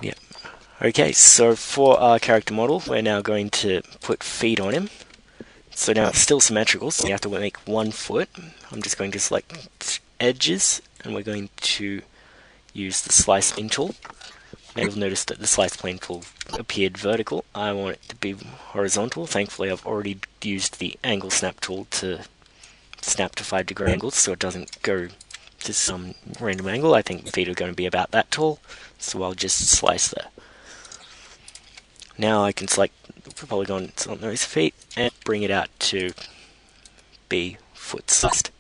Yeah. Okay, so for our character model, we're now going to put feet on him. So now it's still symmetrical, so you have to make 1 foot. I'm just going to select edges, and we're going to use the slice plane tool. Now you'll notice that the slice plane tool appeared vertical. I want it to be horizontal. Thankfully, I've already used the angle snap tool to snap to 5-degree angles, so it doesn't go to some random angle. I think feet are going to be about that tall, so I'll just slice there. Now I can select the polygon on those feet and bring it out to be foot sized.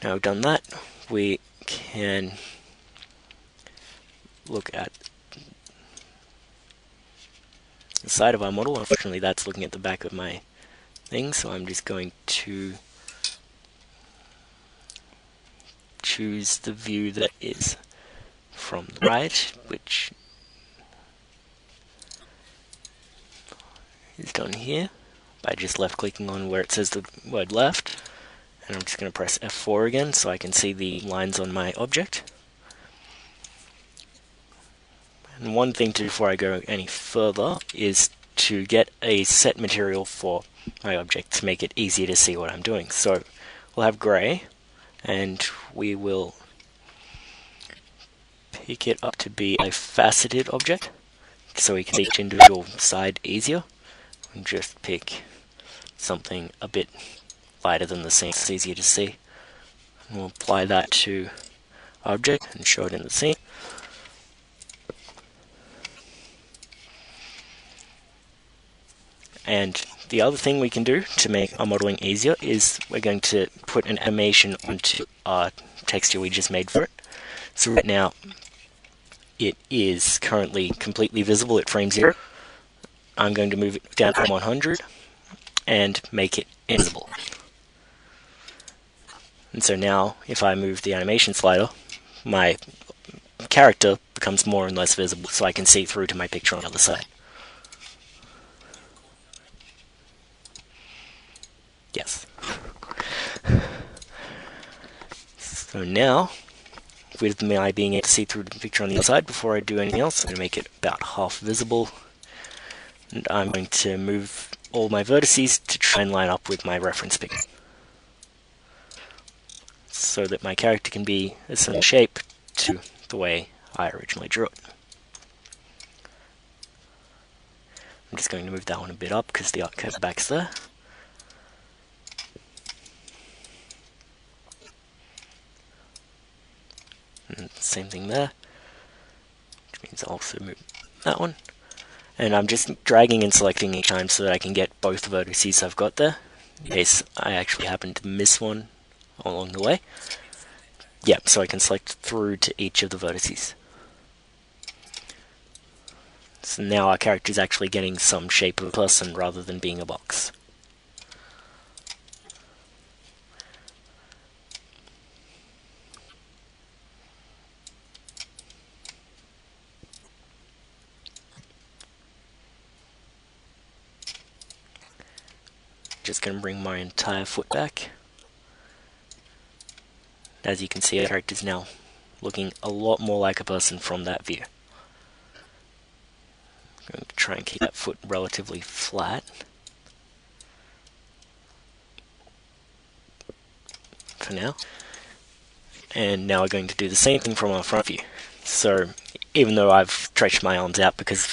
Now we've done that, we can look at the side of our model. Unfortunately, that's looking at the back of my thing, so I'm just going to choose the view that is from the right, which is done here by just left clicking on where it says the word left, and I'm just going to press F4 again so I can see the lines on my object. And one thing to do before I go any further is to get a set material for my object to make it easier to see what I'm doing. So we'll have grey, and we will pick it up to be a faceted object so we can see each individual side easier. And just pick something a bit lighter than the scene, it's easier to see. And we'll apply that to our object and show it in the scene. And the other thing we can do to make our modeling easier is we're going to put an animation onto our texture we just made for it. So right now it is currently completely visible at frame 0. I'm going to move it down to 100 and make it invisible. And so now if I move the animation slider, my character becomes more and less visible, so I can see through to my picture on the other side. Yes. So now, with my being able to see through the picture on the other side, before I do anything else, I'm going to make it about half visible. And I'm going to move all my vertices to try and line up with my reference picture, so that my character can be a similar shape to the way I originally drew it. I'm just going to move that one a bit up because the arc back's there. And same thing there, which means I'll also move that one. And I'm just dragging and selecting each time so that I can get both vertices I've got there, in case I actually happen to miss one along the way. Yeah, so I can select through to each of the vertices. So now our character is actually getting some shape of a person rather than being a box. Just going to bring my entire foot back. As you can see, our character is now looking a lot more like a person from that view. I'm going to try and keep that foot relatively flat for now. And now we're going to do the same thing from our front view. So even though I've stretched my arms out because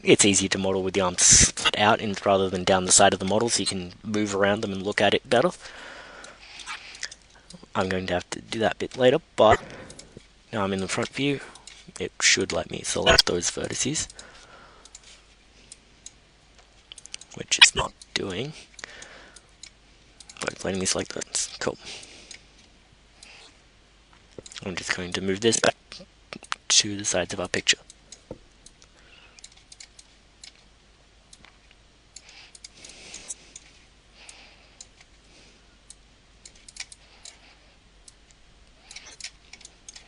it's easier to model with the arms out rather than down the side of the model, so you can move around them and look at it better. I'm going to have to do that a bit later, but now I'm in the front view. It should let me select those vertices, which it's not doing, but it's letting me select those. Cool. I'm just going to move this back to the sides of our picture.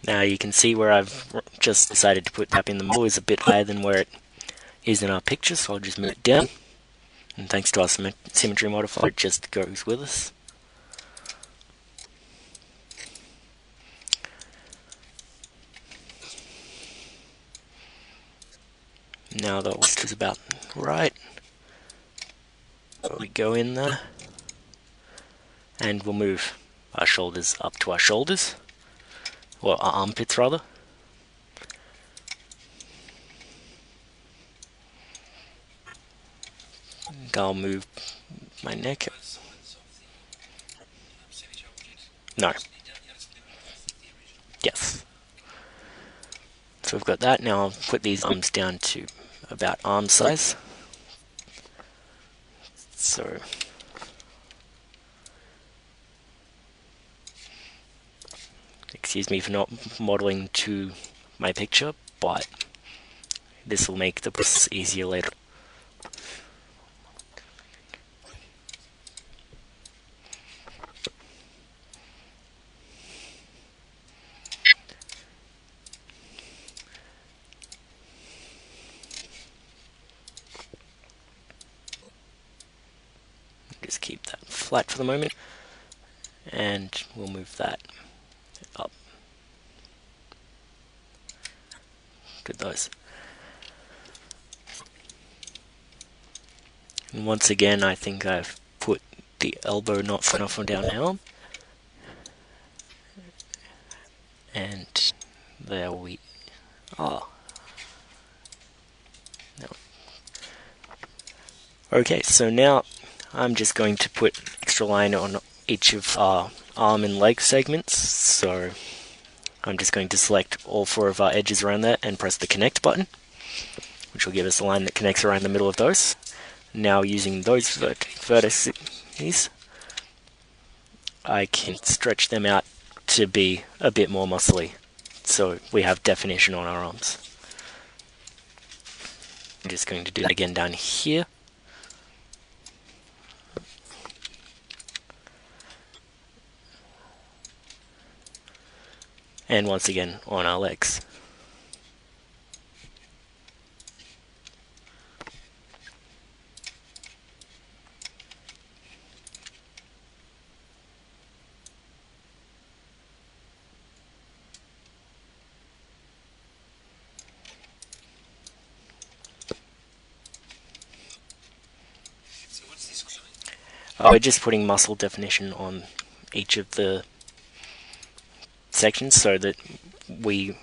Now you can see where I've just decided to put tap in the model is a bit higher than where it is in our picture, so I'll just move it down. And thanks to our symmetry modifier, it just goes with us. Now the waist is about right. We go in there, and we'll move our shoulders up to our shoulders, or our armpits rather. And I'll move my neck. No. Yes. So we've got that. Now I'll put these arms down to about arm size. So excuse me for not modeling to my picture, but this will make the process easier later. Just keep that flat for the moment, and we'll move that up to those. And once again, I think I've put the elbow not far enough on down now, and there we are. No. Okay, so now I'm just going to put extra line on each of our arm and leg segments. So I'm just going to select all 4 of our edges around there and press the connect button, which will give us a line that connects around the middle of those. Now using those vertices, I can stretch them out to be a bit more muscly, so we have definition on our arms. I'm just going to do that again down here. And once again on our legs. We're just putting muscle definition on each of the sections so that we're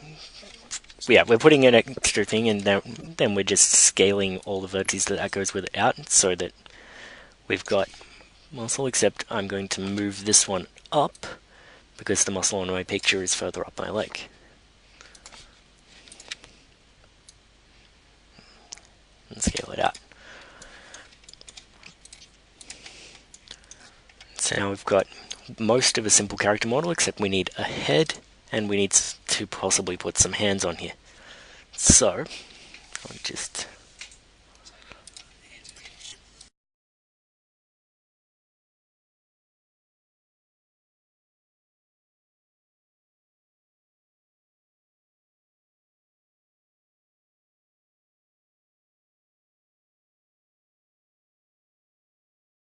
putting an extra thing, and then we're just scaling all the vertices that goes with it out so that we've got muscle, except I'm going to move this one up because the muscle on my picture is further up my leg. And scale it out. So now we've got most of a simple character model, except we need a head, and we need to possibly put some hands on here. So I'll just